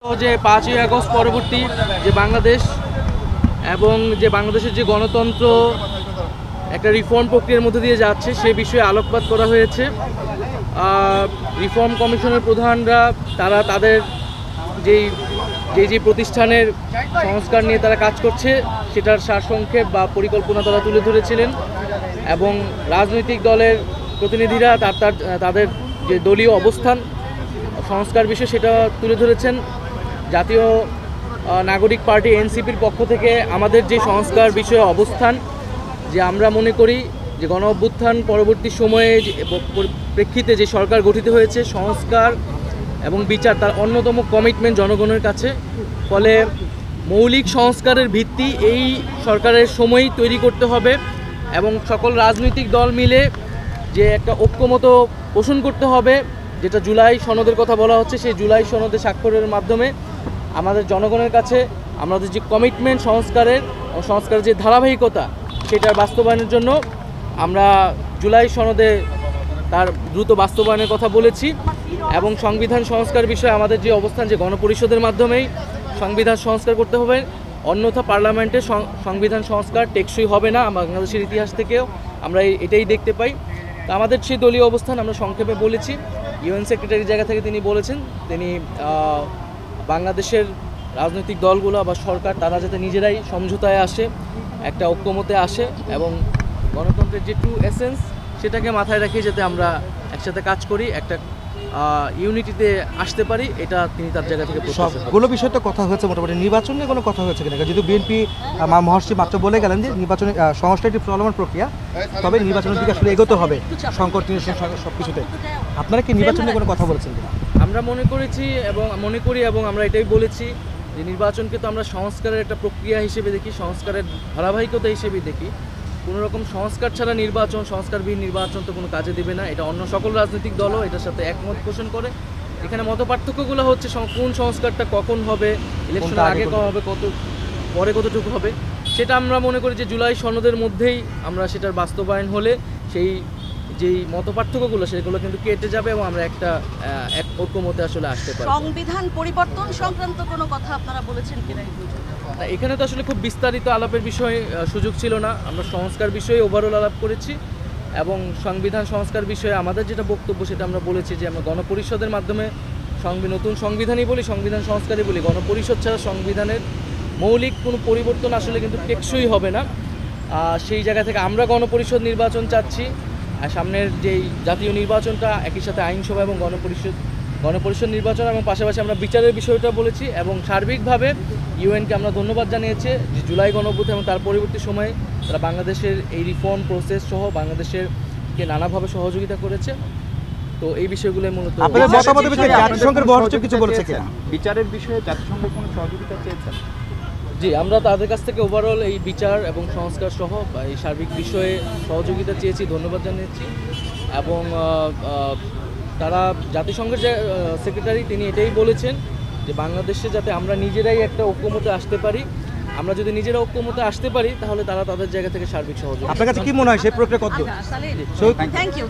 যে 5ই আগস্ট পরবর্তী যে বাংলাদেশ এবং যে বাংলাদেশের যে গণতন্ত্র একটা রিফর্ম প্রক্রিয়ার মধ্যে দিয়ে যাচ্ছে সে বিষয়ে আলোকপাত করা হয়েছে। রিফর্ম কমিশনের প্রধানরা তারা তাদের যেই প্রতিষ্ঠানের সংস্কার নিয়ে তারা কাজ করছে সেটার সারসংক্ষেপ বা পরিকল্পনা তারা তুলে ধরেছিলেন এবং রাজনৈতিক দলের প্রতিনিধিরা তাদের যে দলীয় অবস্থান সংস্কার বিষয়ে সেটা তুলে ধরেছেন। জাতীয় নাগরিক পার্টি এনসিপির পক্ষ থেকে আমাদের যে সংস্কার বিষয়ে অবস্থান, যে আমরা মনে করি যে গণ অভ্যুত্থান পরবর্তী সময়ে প্রেক্ষিতে যে সরকার গঠিত হয়েছে সংস্কার এবং বিচার তার অন্যতম কমিটমেন্ট জনগণের কাছে। ফলে মৌলিক সংস্কারের ভিত্তি এই সরকারের সময়ই তৈরি করতে হবে এবং সকল রাজনৈতিক দল মিলে যে একটা ঐক্যমত পোষণ করতে হবে, যেটা জুলাই সনদের কথা বলা হচ্ছে, সেই জুলাই সনদে স্বাক্ষরের মাধ্যমে আমাদের জনগণের কাছে আমাদের যে কমিটমেন্ট সংস্কারের যে ধারাবাহিকতা সেটার বাস্তবায়নের জন্য আমরা জুলাই সনদে তার দ্রুত বাস্তবায়নের কথা বলেছি এবং সংবিধান সংস্কার বিষয়ে আমাদের যে অবস্থান যে গণপরিষদের মাধ্যমেই সংবিধান সংস্কার করতে হবে, অন্যথা পার্লামেন্টে সংবিধান সংস্কার টেকসই হবে না। বাংলাদেশের ইতিহাস থেকেও আমরা এটাই দেখতে পাই। তো আমাদের সেই দলীয় অবস্থান আমরা সংক্ষেপে বলেছি। ইউএন সেক্রেটারির জায়গা থেকে তিনি বলেছেন তিনি বাংলাদেশের রাজনৈতিক দলগুলো বা সরকার তারা যাতে নিজেরাই সমঝোতায় আসে, একটা ঐক্যমতে আসে এবং গণতন্ত্রের যে ট্রু এসেন্স সেটাকে মাথায় রেখে যাতে আমরা একসাথে কাজ করি, একটা ইউনিটিতে আসতে পারি, এটা তিনি তার জায়গা থেকে সবগুলো বিষয় তো কথা হয়েছে। মোটামুটি নির্বাচন নিয়ে কোনো কথা হয়েছে কিনা? যেহেতু বিএনপি মহর্ষি মাত্র বলে গেলেন যে নির্বাচনে সংস্কার একটি চলমান প্রক্রিয়া, তবে নির্বাচনের দিকে আসলে এগোতে হবে সংকট সব কিছুতে। আপনারা কি নির্বাচন নিয়ে কোনো কথা বলেছেন কিনা? আমরা মনে করি এবং আমরা এটাই বলেছি যে নির্বাচনকে তো আমরা সংস্কারের একটা প্রক্রিয়া হিসেবে দেখি, সংস্কারের ধারাবাহিকতা হিসেবে দেখি। কোনো রকম সংস্কার ছাড়া সংস্কারবিহীন নির্বাচন তো কোনো কাজে দেবে না। এটা অন্য সকল রাজনৈতিক দলও এটার সাথে একমত পোষণ করে। এখানে মতপার্থক্যগুলো হচ্ছে কোন সংস্কারটা কখন হবে, ইলেকশনের আগে কখন হবে, পরে কতটুকু হবে, সেটা আমরা মনে করি যে জুলাই সনদের মধ্যেই আমরা সেটার বাস্তবায়ন হলে যেই মতপার্থক্যগুলো সেগুলো কিন্তু কেটে যাবে এবং আমরা এক ঐক্যমতে আসলে আসতে পারব। সংবিধান পরিবর্তন সংক্রান্ত কোনো কথা আপনারা বলেছেন কিনা? এখানে তো আসলে খুব বিস্তারিত আলাপের বিষয়ে সুযোগ ছিল না। আমরা সংস্কার বিষয়ে ওভারঅল আলাপ করেছি এবং সংবিধান সংস্কার বিষয়ে আমাদের যেটা বক্তব্য সেটা আমরা বলেছি যে আমরা গণপরিষদের মাধ্যমে নতুন সংবিধানই বলি, সংবিধান সংস্কারই বলি, গণপরিষদ ছাড়া সংবিধানের মৌলিক কোনো পরিবর্তন আসলে কিন্তু টেকসই হবে না। সেই জায়গা থেকে আমরা গণপরিষদ নির্বাচন চাচ্ছি, আর সামনের যেই জাতীয় নির্বাচনটা একই সাথে আইনসভা এবং গণপরিষদ নির্বাচন এবং পাশাপাশি আমরা বিচারের বিষয়টা বলেছি এবং সার্বিকভাবে ইউএনকে আমরা ধন্যবাদ জানিয়েছি যে জুলাই গণঅভ্যুত্থান এবং তার পরবর্তী সময়ে তারা বাংলাদেশের এই রিফর্ম প্রসেস সহ বাংলাদেশেরকে নানাভাবে সহযোগিতা করেছে। তো এই বিষয়গুলো মূলত বিচারের বিষয়ে জাতিসংঘ কোনো সহযোগিতা চেয়েছেন? জি, আমরা তাদের কাছ থেকে ওভারঅল এই বিচার এবং সংস্কার সহ এই সার্বিক বিষয়ে সহযোগিতা চেয়েছি, ধন্যবাদ জানিয়েছি এবং তারা জাতিসংঘের যে সেক্রেটারি তিনি এটাই বলেছেন যে বাংলাদেশে যাতে আমরা নিজেরাই একটা ঐক্যমতে আসতে পারি, আমরা যদি নিজেরা ঐক্যমতে আসতে পারি তাহলে তারা তাদের জায়গা থেকে সার্বিক সহযোগিতা। আপনার কাছে কি মনে হয় সেই প্রক্রিয়া কত? Thank you.